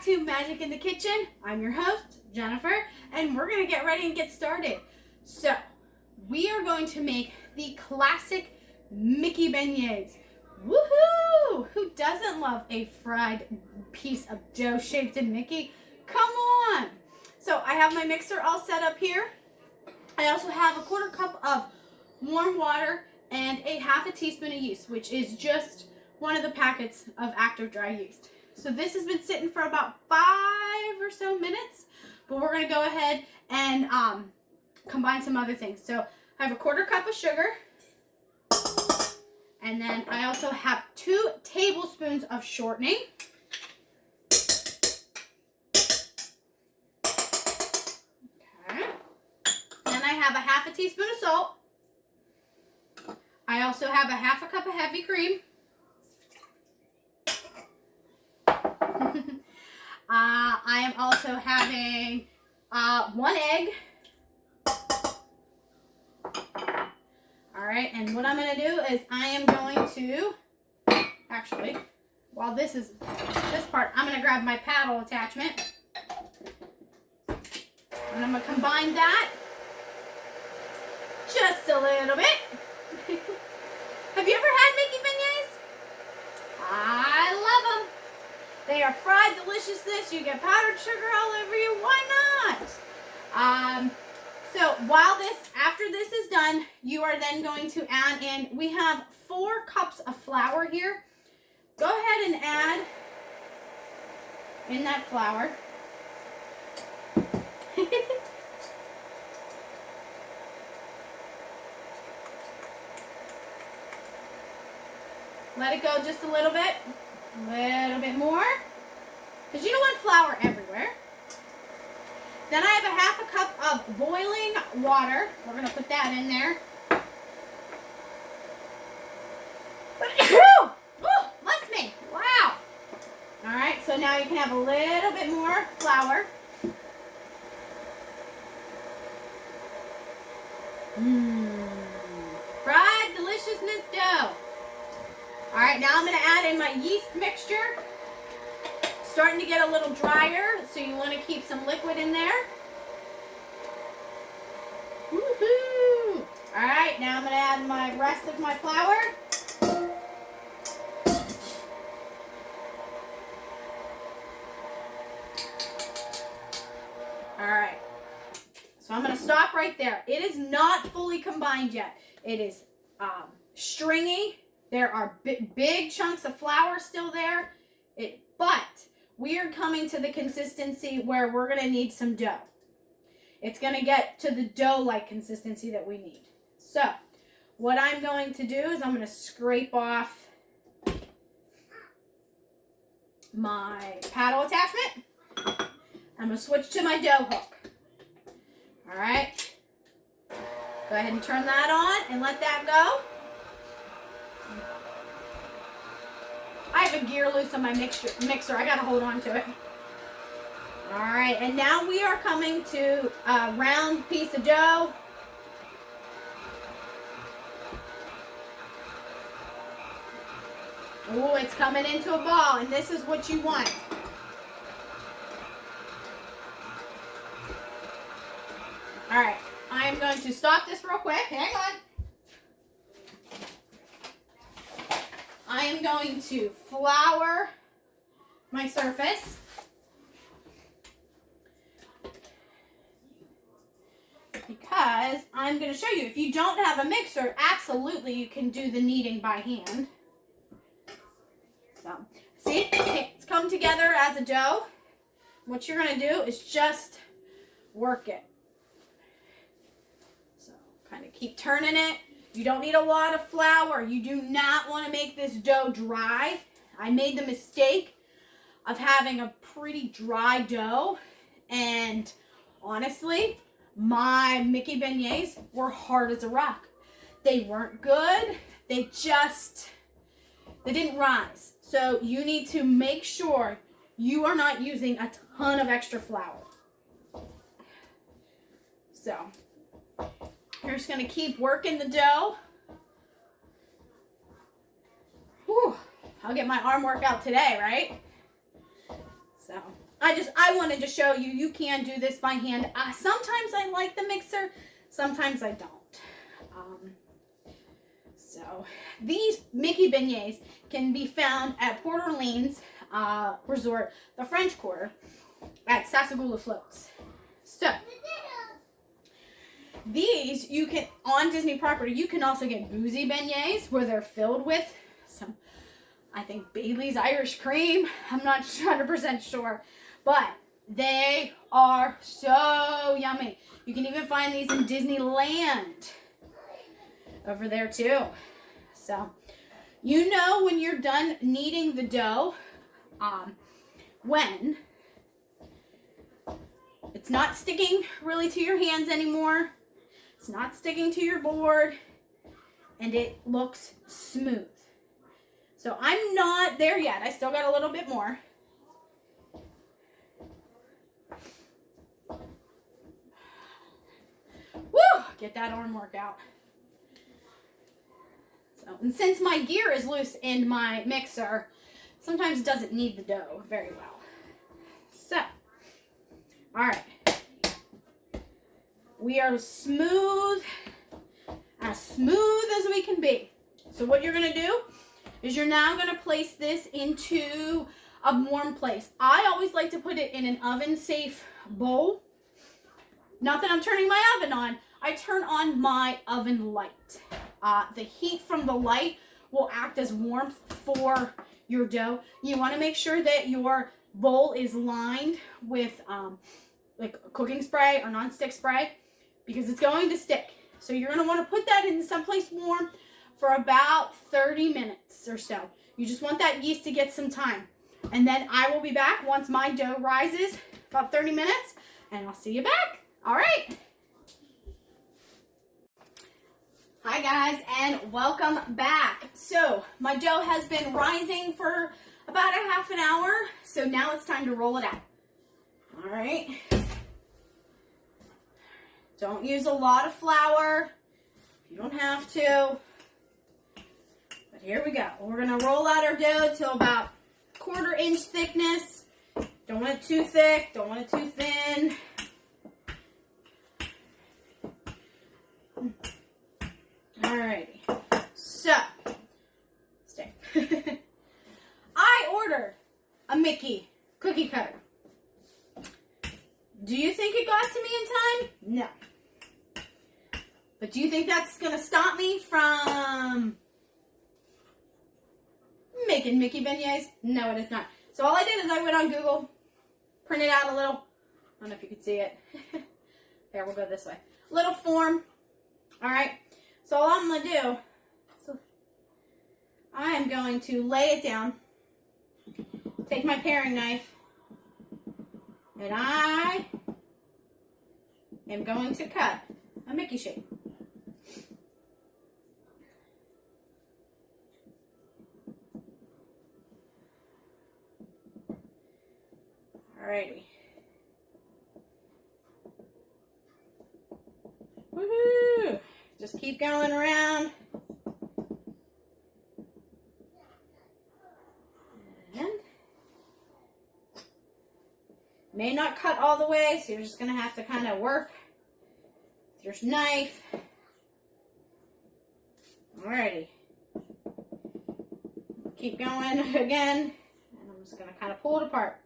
back to Magic in the Kitchen. I'm your host, Jennifer, and we're gonna get ready and get started. So, we are going to make the classic Mickey beignets. Woohoo! Who doesn't love a fried piece of dough shaped in Mickey? Come on! So, I have my mixer all set up here. I also have a 1/4 cup of warm water and a 1/2 teaspoon of yeast, which is just one of the packets of active dry yeast. So this has been sitting for about 5 or so minutes, but we're going to go ahead and combine some other things. So I have a 1/4 cup of sugar, and then I also have 2 tablespoons of shortening. Okay. Then I have a 1/2 teaspoon of salt. I also have a 1/2 cup of heavy cream. I am also having 1 egg. All right, and what I'm going to do is I am going to, actually, while this part, I'm going to grab my paddle attachment. And I'm going to combine that just a little bit. Have you ever had Mickey beignets? I love them. They are fried deliciousness. You get powdered sugar all over you. Why not? So after this is done, you are then going to add in, we have 4 cups of flour here. Go ahead and add in that flour. Let it go just a little bit more, because you don't want flour everywhere. Then I have a 1/2 cup of boiling water. We're going to put that in there. Oh, bless me. Wow. All right, so now you can have a little bit more flour. Fried deliciousness dough. All right, now I'm going to add in my yeast mixture. Starting to get a little drier, so you want to keep some liquid in there. Woohoo! All right, now I'm going to add my rest of my flour. All right, so I'm going to stop right there. It is not fully combined yet. It is stringy. There are big chunks of flour still there, but we are coming to the consistency where we're going to need some dough. It's going to get to the dough-like consistency that we need. So what I'm going to do is I'm going to scrape off my paddle attachment. I'm going to switch to my dough hook. All right. Go ahead and turn that on and let that go. I have a gear loose on my mixer. I got to hold on to it. All right, and now we are coming to a round piece of dough. Oh, it's coming into a ball, and this is what you want. All right, I am going to stop this real quick. Hang on. I am going to flour my surface. Because I'm going to show you, if you don't have a mixer, absolutely you can do the kneading by hand. So, see, it's come together as a dough. What you're going to do is just work it. So, kind of keep turning it. You don't need a lot of flour. You do not want to make this dough dry. I made the mistake of having a pretty dry dough, and honestly, my Mickey beignets were hard as a rock. They weren't good. They didn't rise. So you need to make sure you are not using a ton of extra flour. So you're just going to keep working the dough. Whew, I'll get my arm workout today, right? So I wanted to show you, you can do this by hand. Sometimes I like the mixer, sometimes I don't. So these Mickey beignets can be found at Port Orleans Resort, the French Quarter, at Sassagoula Floats. So these you can, on Disney property, you can also get boozy beignets where they're filled with some, I think, Bailey's Irish cream. I'm not 100% sure, but they are so yummy. You can even find these in Disneyland over there too. So, you know when you're done kneading the dough, when it's not sticking really to your hands anymore, it's not sticking to your board, and it looks smooth. So I'm not there yet. I still got a little bit more. Woo! Get that arm workout. So, and since my gear is loose in my mixer, sometimes it doesn't knead the dough very well. So, all right. We are smooth as we can be. So what you're going to do is you're now going to place this into a warm place. I always like to put it in an oven-safe bowl. Not that I'm turning my oven on. I turn on my oven light. The heat from the light will act as warmth for your dough. You want to make sure that your bowl is lined with like cooking spray or non-stick spray, because it's going to stick. So you're going to want to put that in someplace warm for about 30 minutes or so. You just want that yeast to get some time. And then I will be back once my dough rises, about 30 minutes, and I'll see you back. All right. Hi guys, and welcome back. So my dough has been rising for about a half an hour, so now it's time to roll it out. All right. Don't use a lot of flour if you don't have to. But here we go. We're gonna roll out our dough to about 1/4 inch thickness. Don't want it too thick, don't want it too thin. Alrighty, so, stay. I ordered a Mickey cookie cutter. Do you think it got to me in time? No. But do you think that's going to stop me from making Mickey beignets? No, it is not. So all I did is I went on Google, printed out a little, I don't know if you can see it. Here, we'll go this way. Little form. All right. So all I'm going to do, I am going to lay it down, take my paring knife, and I am going to cut a Mickey shape. Alrighty. Woohoo! Just keep going around. And may not cut all the way, so you're just going to have to kind of work with your knife. Alrighty. Keep going again. And I'm just going to kind of pull it apart.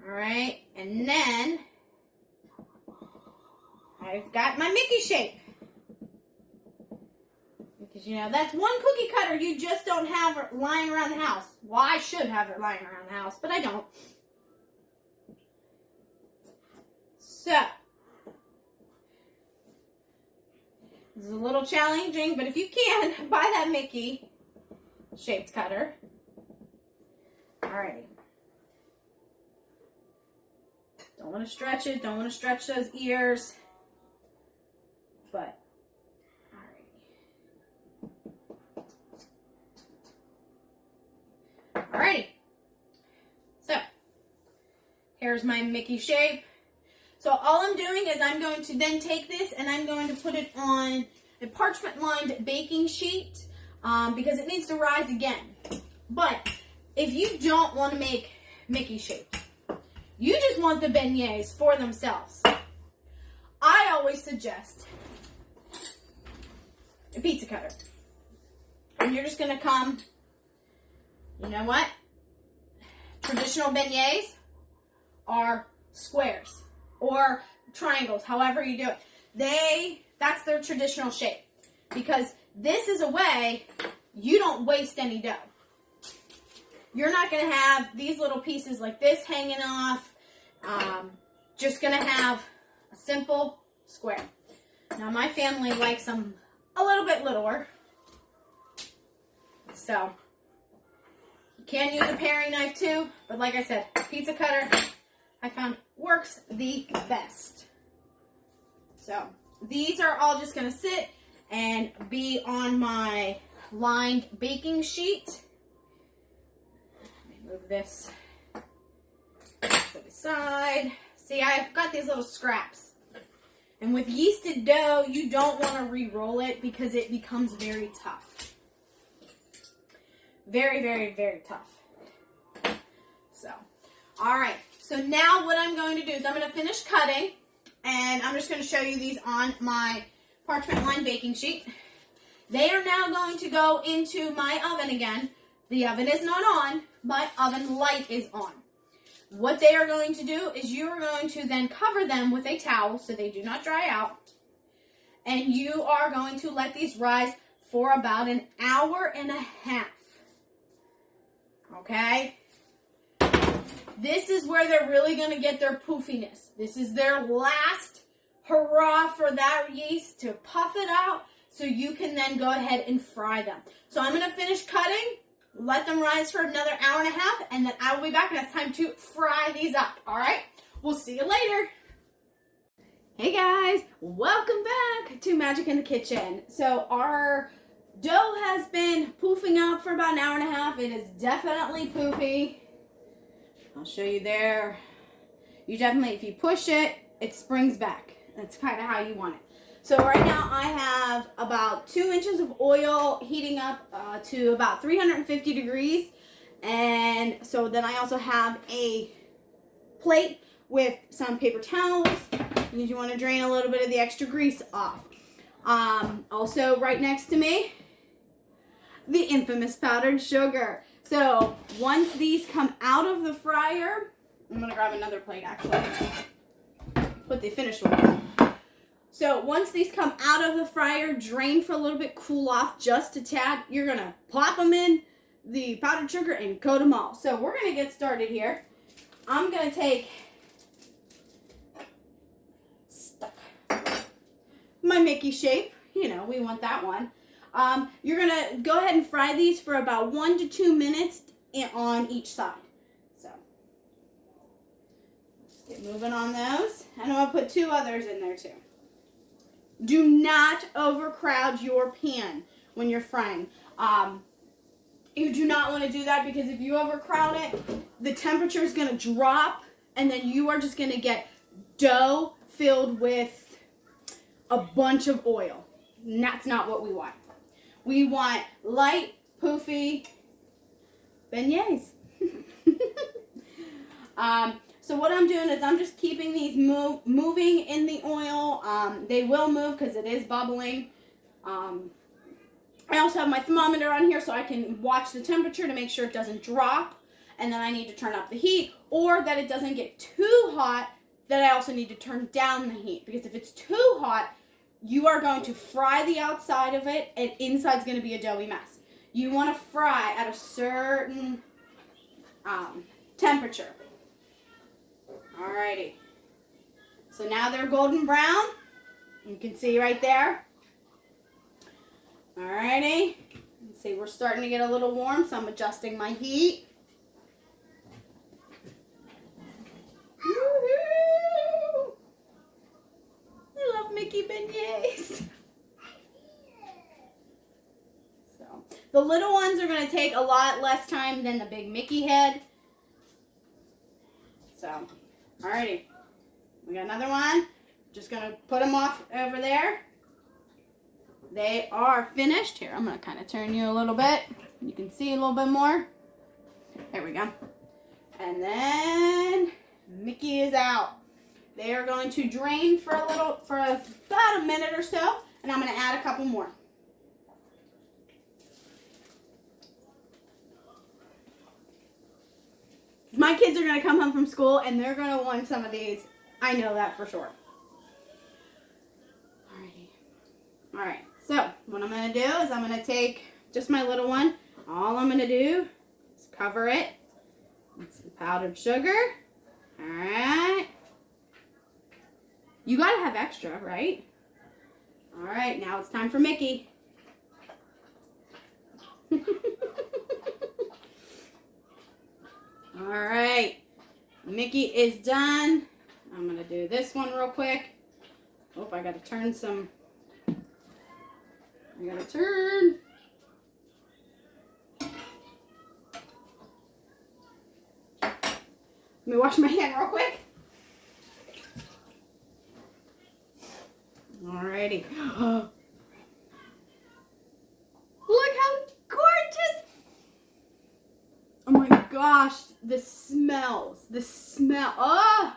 Alright, and then I've got my Mickey shape. Because, you know, that's one cookie cutter you just don't have lying around the house. Well, I should have it lying around the house, but I don't. So, this is a little challenging, but if you can, buy that Mickey shaped cutter. Alrighty. Don't want to stretch it. Don't want to stretch those ears. But, alrighty. So, here's my Mickey shape. So all I'm doing is I'm going to then take this and I'm going to put it on a parchment-lined baking sheet because it needs to rise again. But if you don't want to make Mickey shapes, you just want the beignets for themselves, I always suggest a pizza cutter. And you're just gonna come, you know what? Traditional beignets are squares or triangles, however you do it. That's their traditional shape, because this is a way you don't waste any dough. You're not going to have these little pieces like this hanging off. Just going to have a simple square. Now my family likes them a little bit littler, so you can use a paring knife too, but like I said, pizza cutter I found works the best. So these are all just going to sit and be on my lined baking sheet. Let me move this to the side. See, I've got these little scraps. And with yeasted dough, you don't want to re-roll it because it becomes very tough. Very, very, very tough. So, all right. So now what I'm going to do is I'm going to finish cutting, and I'm just going to show you these on my parchment lined baking sheet. They are now going to go into my oven again. The oven is not on, but oven light is on. What they are going to do is you are going to then cover them with a towel so they do not dry out. And you are going to let these rise for about an hour and a half. Okay? This is where they're really going to get their poofiness. This is their last hurrah for that yeast to puff it out so you can then go ahead and fry them. So I'm going to finish cutting, let them rise for another hour and a half, and then I will be back and it's time to fry these up. All right? We'll see you later. Hey guys, welcome back to Magic in the Kitchen. So our dough has been poofing up for about an hour and a half. It is definitely poofy. I'll show you there. You definitely, if you push it, it springs back. That's kind of how you want it. So right now I have about 2 inches of oil heating up to about 350 degrees. And so then I also have a plate with some paper towels because you want to drain a little bit of the extra grease off. Also right next to me, the infamous powdered sugar. So once these come out of the fryer, I'm going to grab another plate actually. Put the finished one on. So once these come out of the fryer, drain for a little bit, cool off just a tad. You're going to plop them in the powdered sugar and coat them all. So we're going to get started here. I'm going to take my Mickey shape. You know, we want that one. You're going to go ahead and fry these for about 1 to 2 minutes on each side. So, let's get moving on those. And I'm going to put 2 others in there too. Do not overcrowd your pan when you're frying. You do not want to do that because if you overcrowd it, the temperature is going to drop and then you are just going to get dough filled with a bunch of oil. And that's not what we want. We want light, poofy beignets. So what I'm doing is I'm just keeping these moving in the oil. They will move because it is bubbling. I also have my thermometer on here so I can watch the temperature to make sure it doesn't drop. And then I need to turn up the heat, or that it doesn't get too hot, that I also need to turn down the heat. Because if it's too hot, you are going to fry the outside of it, and inside's going to be a doughy mess. You want to fry at a certain temperature. Alrighty. So now they're golden brown. You can see right there. Alrighty. See, we're starting to get a little warm, so I'm adjusting my heat. Woohoo! I love Mickey beignets. So, the little ones are going to take a lot less time than the big Mickey head. So, alrighty. We got another one. Just going to put them off over there. They are finished. Here, I'm going to kind of turn you a little bit. You can see a little bit more. There we go. And then Mickey is out. They are going to drain for about a minute or so, and I'm going to add a couple more. My kids are going to come home from school, and they're going to want some of these. I know that for sure. Alrighty. Alright, so what I'm going to do is I'm going to take just my little one. All I'm going to do is cover it with some powdered sugar. Alright. You got to have extra, right? Alright, now it's time for Mickey. Alright, Mickey is done. I'm going to do this one real quick. Oh, I got to turn some. I got to turn. Let me wash my hand real quick. Alrighty. Look how gorgeous. Oh my gosh, the smells. The smell. Oh!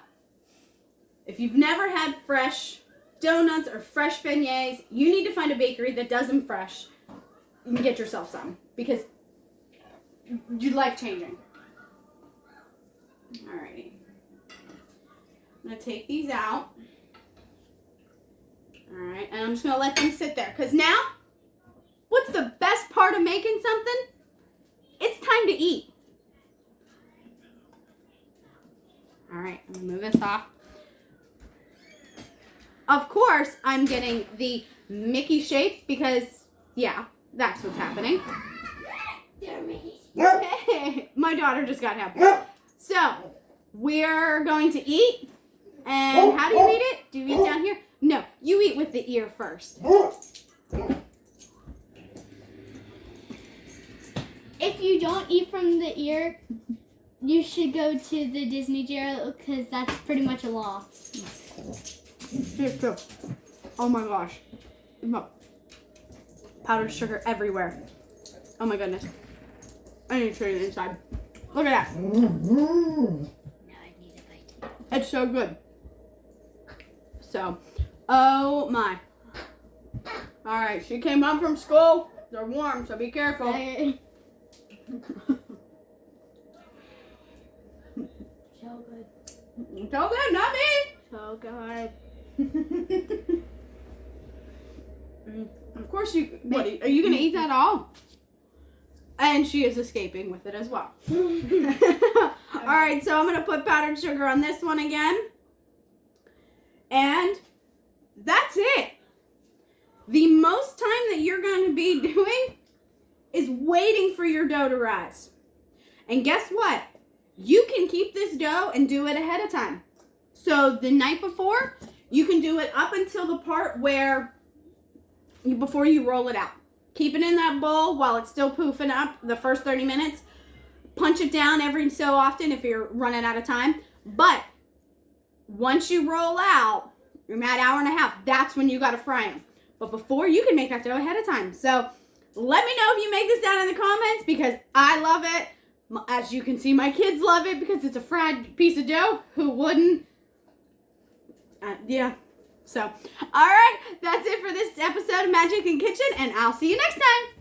If you've never had fresh donuts or fresh beignets, you need to find a bakery that does them fresh and get yourself some because you're life-changing. Alrighty. I'm going to take these out. Alright, and I'm just going to let them sit there. Because now, what's the best part of making something? It's time to eat. Alright, I'm going to move this off. Of course, I'm getting the Mickey shape because, yeah, that's what's happening. Okay, my daughter just got happy. So, we're going to eat. And how do you eat it? Do you eat down here? No, you eat with the ear first. If you don't eat from the ear, you should go to the Disney jail because that's pretty much a law. Here, go. Oh my gosh. Powdered sugar everywhere. Oh my goodness. I need to show you the inside. Look at that. Now I need a bite. It's so good. So, oh my. Alright, she came home from school. They're warm, so be careful. So good. So good, not me. So good. Of course what, are you going to eat that all? And she is escaping with it as well. Alright, so I'm going to put powdered sugar on this one again. And that's it. The most time that you're going to be doing is waiting for your dough to rise. And guess what? You can keep this dough and do it ahead of time. So the night before, you can do it up until the part where, before you roll it out. Keep it in that bowl while it's still poofing up the first 30 minutes. Punch it down every so often if you're running out of time. But once you roll out, in that hour and a half, that's when you got to fry them. But before, you can make that dough ahead of time. So let me know if you make this down in the comments because I love it. As you can see, my kids love it because it's a fried piece of dough. Who wouldn't? Yeah. So, all right. That's it for this episode of Magic in Kitchen, and I'll see you next time.